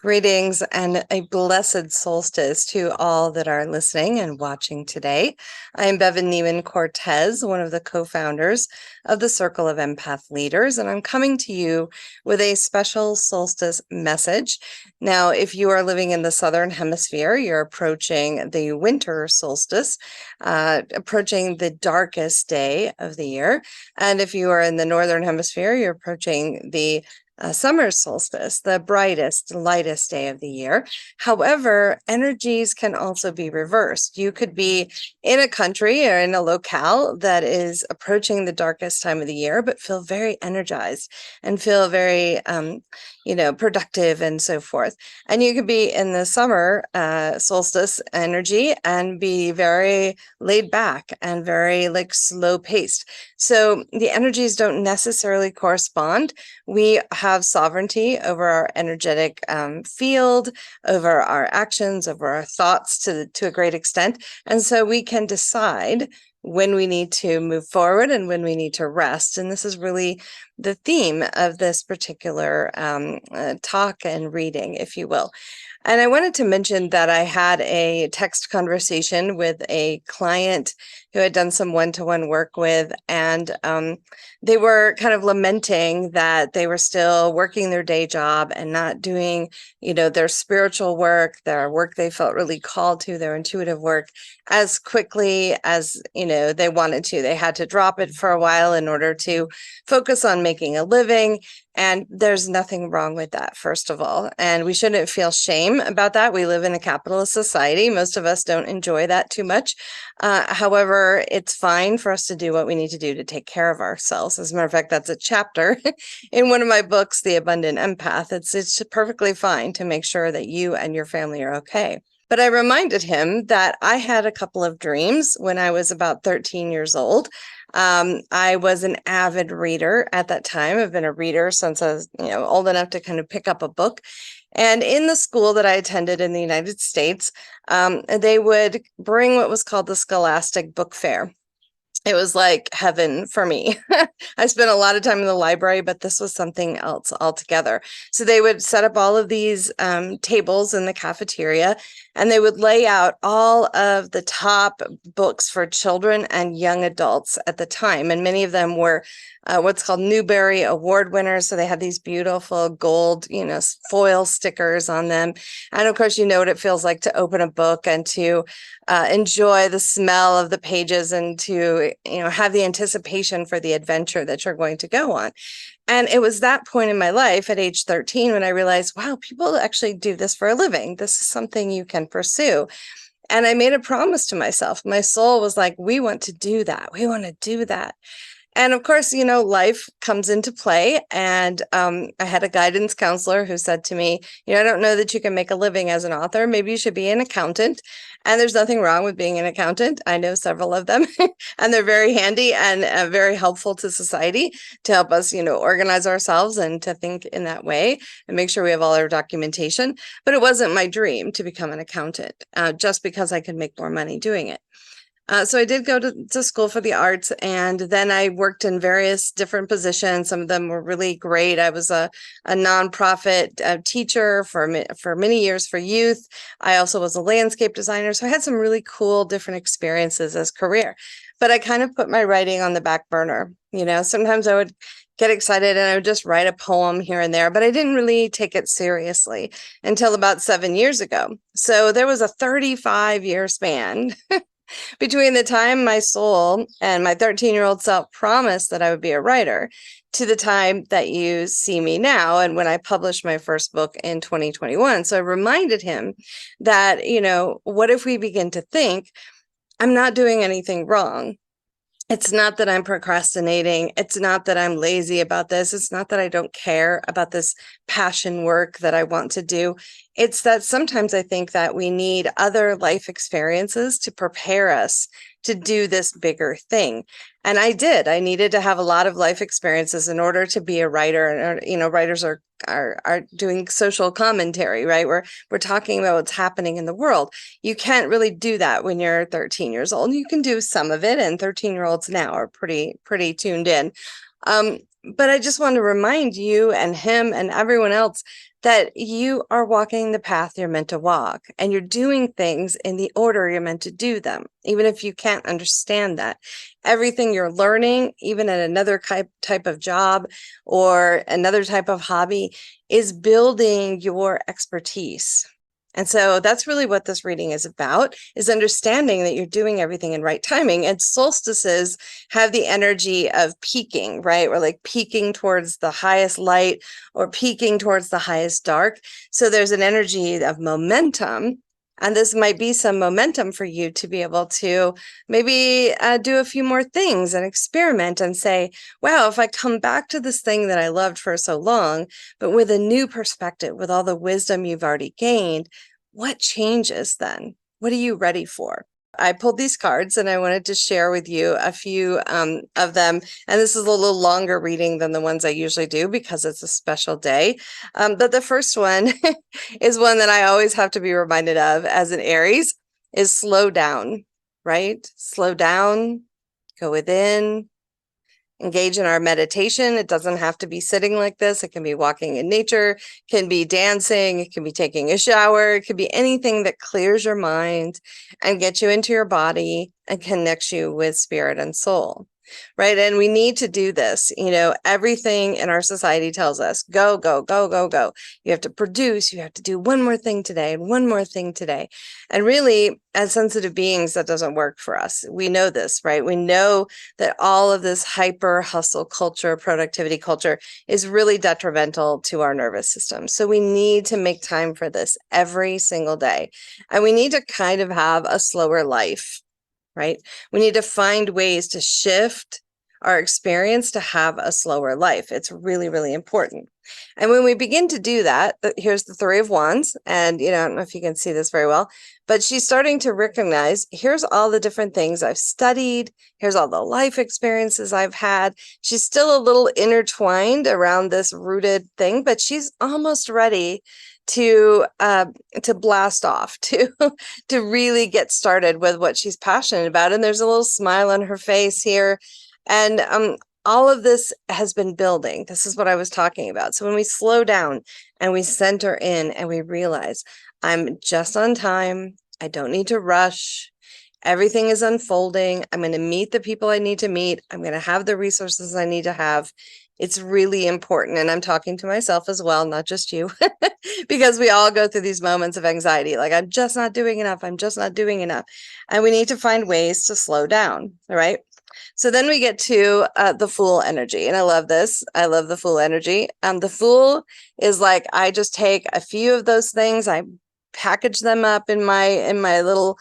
Greetings and a blessed solstice to all that are listening and watching today. I am Bevan Neiman Cortez, one of the co-founders of the Circle of Empath Leaders, and I'm coming to you with a special solstice message. Now, if you are living in the Southern Hemisphere, you're approaching the winter solstice, approaching the darkest day of the year. And if you are in the Northern Hemisphere, you're approaching the summer solstice, the brightest, lightest day of the year. However, energies can also be reversed. You could be in a country or in a locale that is approaching the darkest time of the year, but feel very energized and feel very, productive and so forth. And you could be in the summer solstice energy and be very laid back and very slow paced. So the energies don't necessarily correspond. We have sovereignty over our energetic field, over our actions, over our thoughts to a great extent. And so we can decide when we need to move forward and when we need to rest. And this is really the theme of this particular talk and reading, if you will. And I wanted to mention that I had a text conversation with a client who had done some one-to-one work with, and they were kind of lamenting that they were still working their day job and not doing, their spiritual work, their work they felt really called to, their intuitive work, as quickly as, they wanted to. They had to drop it for a while in order to focus on making a living. And there's nothing wrong with that, first of all. And we shouldn't feel shame about that. We live in a capitalist society. Most of us don't enjoy that too much. However, it's fine for us to do what we need to do to take care of ourselves. As a matter of fact, that's a chapter in one of my books, The Abundant Empath. It's perfectly fine to make sure that you and your family are okay. But I reminded him that I had a couple of dreams when I was about 13 years old. I was an avid reader at that time. I've been a reader since I was, old enough to kind of pick up a book. And in the school that I attended in the United States, they would bring what was called the Scholastic Book Fair. It was like heaven for me. I spent a lot of time in the library, but this was something else altogether. So they would set up all of these tables in the cafeteria, and they would lay out all of the top books for children and young adults at the time. And many of them were what's called Newbery Award winners. So they had these beautiful gold, foil stickers on them. And of course, you know what it feels like to open a book and to enjoy the smell of the pages and to, have the anticipation for the adventure that you're going to go on. And it was that point in my life at age 13 when I realized, wow, people actually do this for a living. This is something you can pursue. And I made a promise to myself. My soul was like, we want to do that. We want to do that. And of course, life comes into play. And I had a guidance counselor who said to me, I don't know that you can make a living as an author. Maybe you should be an accountant. And there's nothing wrong with being an accountant. I know several of them, and they're very handy and very helpful to society to help us, organize ourselves and to think in that way and make sure we have all our documentation. But it wasn't my dream to become an accountant just because I could make more money doing it. So I did go to school for the arts, and then I worked in various different positions. Some of them were really great. I was a nonprofit teacher for many years for youth. I also was a landscape designer. So I had some really cool different experiences as career. But I kind of put my writing on the back burner. Sometimes I would get excited and I would just write a poem here and there, but I didn't really take it seriously until about 7 years ago. So there was a 35-year span between the time my soul and my 13-year-old self promised that I would be a writer to the time that you see me now, and when I published my first book in 2021. So I reminded him that, what if we begin to think, I'm not doing anything wrong. It's not that I'm procrastinating. It's not that I'm lazy about this. It's not that I don't care about this passion work that I want to do. It's that sometimes I think that we need other life experiences to prepare us to do this bigger thing. And I did. I needed to have a lot of life experiences in order to be a writer. And, writers are doing social commentary, right? We're talking about what's happening in the world. You can't really do that when you're 13 years old. You can do some of it, and 13-year-olds now are pretty tuned in. But I just want to remind you and him and everyone else that you are walking the path you're meant to walk, and you're doing things in the order you're meant to do them, even if you can't understand that. Everything you're learning, even at another type of job or another type of hobby, is building your expertise. And so that's really what this reading is about, is understanding that you're doing everything in right timing. And solstices have the energy of peaking, right? We're like peaking towards the highest light or peaking towards the highest dark. So there's an energy of momentum. And this might be some momentum for you to be able to maybe do a few more things and experiment and say, wow, if I come back to this thing that I loved for so long, but with a new perspective, with all the wisdom you've already gained, what changes then? What are you ready for? I pulled these cards and I wanted to share with you a few of them. And this is a little longer reading than the ones I usually do because it's a special day. But the first one is one that I always have to be reminded of as an Aries, is slow down, right? Slow down, go within, engage in our meditation. It doesn't have to be sitting like this. It can be walking in nature, can be dancing, it can be taking a shower, it could be anything that clears your mind and gets you into your body and connects you with spirit and soul. Right. And we need to do this. Everything in our society tells us go, go, go, go, go. You have to produce, you have to do one more thing today and one more thing today. And really, as sensitive beings, that doesn't work for us. We know this, right? We know that all of this hyper hustle culture, productivity culture is really detrimental to our nervous system. So we need to make time for this every single day. And we need to kind of have a slower life. Right? We need to find ways to shift our experience to have a slower life. It's really, really important. And when we begin to do that, here's the Three of Wands. And, I don't know if you can see this very well, but she's starting to recognize, here's all the different things I've studied. Here's all the life experiences I've had. She's still a little intertwined around this rooted thing, but she's almost ready to blast off, to really get started with what she's passionate about. And there's a little smile on her face here. And all of this has been building. This is what I was talking about. So when we slow down and we center in and we realize I'm just on time, I don't need to rush. Everything is unfolding. I'm going to meet the people I need to meet. I'm going to have the resources I need to have. It's really important. And I'm talking to myself as well, not just you, because we all go through these moments of anxiety. Like, I'm just not doing enough. I'm just not doing enough. And we need to find ways to slow down. All right. So then we get to the Fool energy. And I love this. I love the Fool energy. The Fool is like, I just take a few of those things. I package them up in my little,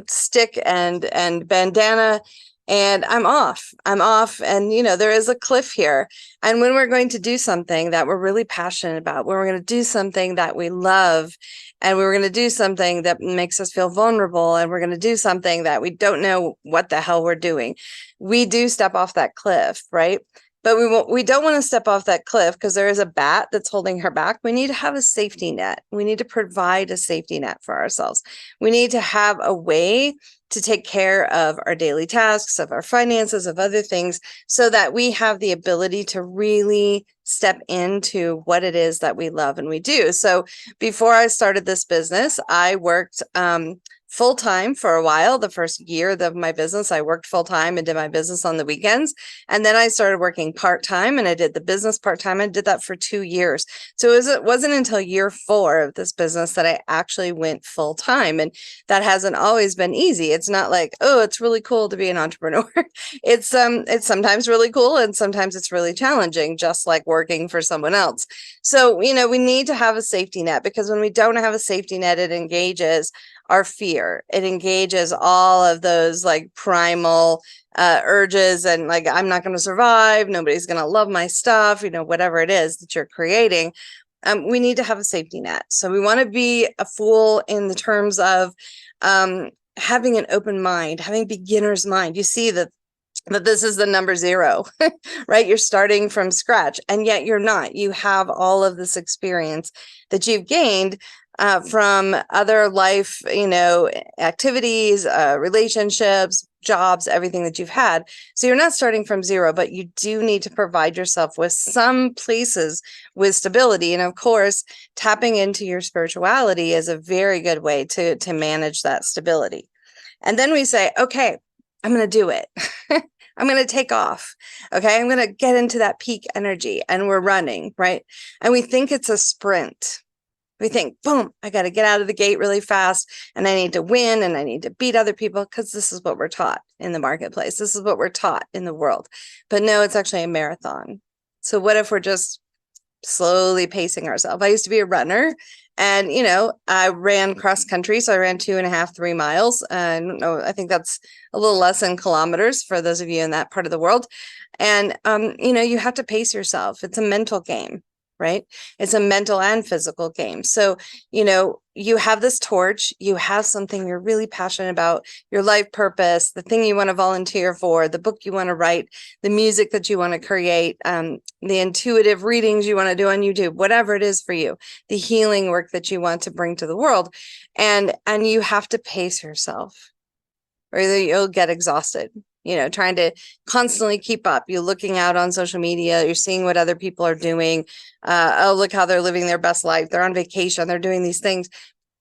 stick and bandana, and I'm off. And, there is a cliff here. And when we're going to do something that we're really passionate about, when we're going to do something that we love, and we're going to do something that makes us feel vulnerable, and we're going to do something that we don't know what the hell we're doing, we do step off that cliff, right? But we don't want to step off that cliff because there is a bat that's holding her back. We need to have a safety net. We need to provide a safety net for ourselves. We need to have a way to take care of our daily tasks, of our finances, of other things, so that we have the ability to really step into what it is that we love and we do. So before I started this business, I worked full-time for a while. The first year of my business, I worked full-time and did my business on the weekends. And then I started working part-time, and I did the business part-time. I did that for 2 years. So it wasn't until year 4 of this business that I actually went full-time. And that hasn't always been easy. It's not like, oh, it's really cool to be an entrepreneur. It's sometimes really cool, and sometimes it's really challenging, just like working for someone else. So, we need to have a safety net, because when we don't have a safety net, it engages our fear. It engages all of those like primal urges, and like, I'm not going to survive. Nobody's going to love my stuff, whatever it is that you're creating. We need to have a safety net. So we want to be a fool in the terms of having an open mind, having beginner's mind. You see that this is the number 0, right? You're starting from scratch, and yet you're not. You have all of this experience that you've gained from other life, activities, relationships, jobs, everything that you've had. So you're not starting from zero, but you do need to provide yourself with some places with stability. And of course, tapping into your spirituality is a very good way to manage that stability. And then we say, okay, I'm going to do it. I'm going to take off. Okay. I'm going to get into that peak energy, and we're running, right? And we think it's a sprint. We think, boom, I got to get out of the gate really fast, and I need to win, and I need to beat other people, because this is what we're taught in the marketplace. This is what we're taught in the world. But no, it's actually a marathon. So what if we're just slowly pacing ourselves? I used to be a runner, and I ran cross country, so I ran 2.5, 3 miles. I don't know, I think that's a little less than kilometers for those of you in that part of the world. And you have to pace yourself. It's a mental game, right? It's a mental and physical game. So you have this torch, you have something you're really passionate about, your life purpose, the thing you want to volunteer for, the book you want to write, the music that you want to create, the intuitive readings you want to do on YouTube, whatever it is for you, the healing work that you want to bring to the world. And you have to pace yourself, or you'll get exhausted, trying to constantly keep up. You're looking out on social media, you're seeing what other people are doing. Oh, look how they're living their best life. They're on vacation, they're doing these things.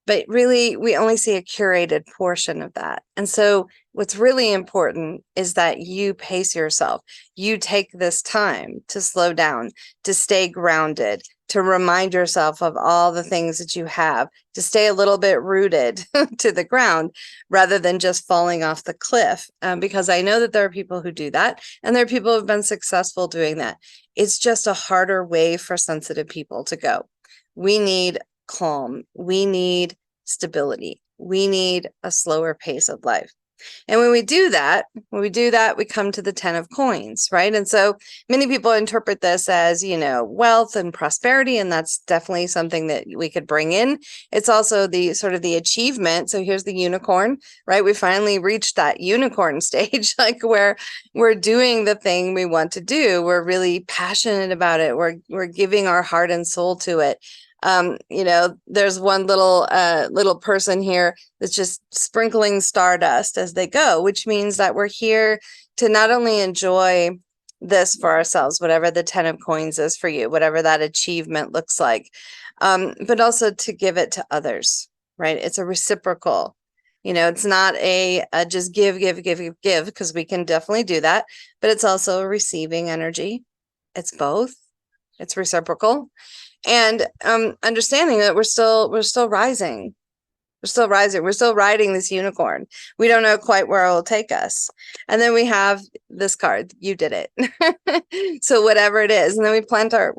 But really, we only see a curated portion of that. And so what's really important is that you pace yourself. You take this time to slow down, to stay grounded, to remind yourself of all the things that you have, to stay a little bit rooted to the ground rather than just falling off the cliff. Because I know that there are people who do that, and there are people who have been successful doing that. It's just a harder way for sensitive people to go. We need calm. We need stability. We need a slower pace of life. And when we do that, we come to the 10 of coins, right? And so many people interpret this as, wealth and prosperity, and that's definitely something that we could bring in. It's also the sort of the achievement. So here's the unicorn, right? We finally reached that unicorn stage, like where we're doing the thing we want to do. We're really passionate about it. We're giving our heart and soul to it. There's one little person here that's just sprinkling stardust as they go, which means that we're here to not only enjoy this for ourselves, whatever the 10 of coins is for you, whatever that achievement looks like, but also to give it to others, right? It's a reciprocal. It's not a just give, because we can definitely do that, but it's also a receiving energy. It's both. It's reciprocal. And understanding that we're still rising. We're still rising. We're still riding this unicorn. We don't know quite where it will take us. And then we have this card. You did it. So whatever it is. And then we plant our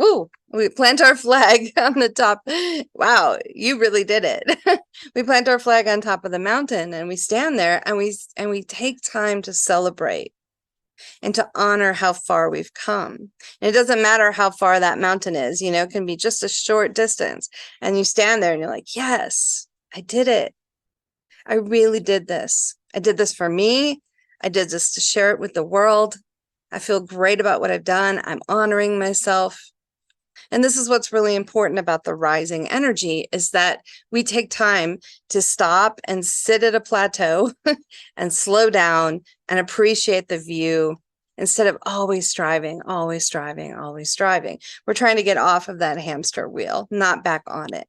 flag on the top. Wow, you really did it. We plant our flag on top of the mountain, and we stand there, and we take time to celebrate and to honor how far we've come. And it doesn't matter how far that mountain is, it can be just a short distance. And you stand there and you're like, yes, I did it. I really did this. I did this for me. I did this to share it with the world. I feel great about what I've done. I'm honoring myself. And this is what's really important about the rising energy, is that we take time to stop and sit at a plateau and slow down and appreciate the view instead of always striving. We're trying to get off of that hamster wheel, not back on it.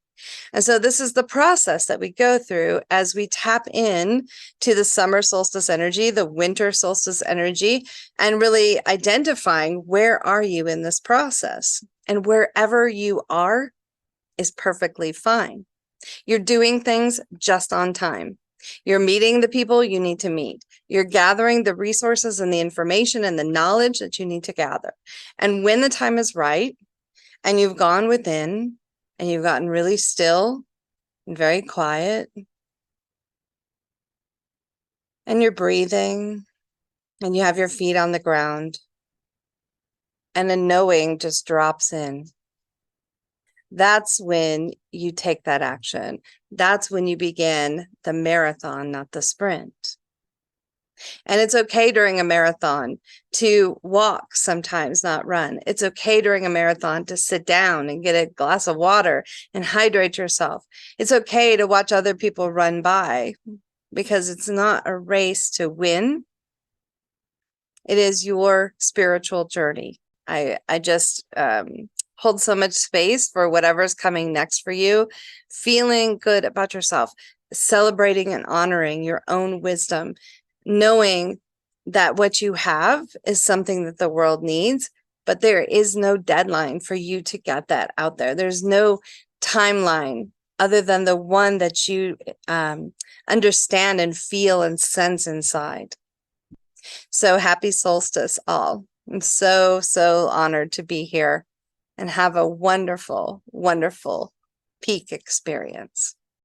And so this is the process that we go through as we tap in to the summer solstice energy, the winter solstice energy, and really identifying where are you in this process. And wherever you are is perfectly fine. You're doing things just on time. You're meeting the people you need to meet. You're gathering the resources and the information and the knowledge that you need to gather. And when the time is right, and you've gone within, and you've gotten really still and very quiet, and you're breathing, and you have your feet on the ground, and a knowing just drops in. That's when you take that action. That's when you begin the marathon, not the sprint. And it's okay during a marathon to walk sometimes, not run. It's okay during a marathon to sit down and get a glass of water and hydrate yourself. It's okay to watch other people run by, because it's not a race to win. It is your spiritual journey. I just hold so much space for whatever's coming next for you, feeling good about yourself, celebrating and honoring your own wisdom, knowing that what you have is something that the world needs, but there is no deadline for you to get that out there. There's no timeline other than the one that you understand and feel and sense inside. So happy solstice, all. I'm so, so honored to be here and have a wonderful, wonderful peak experience.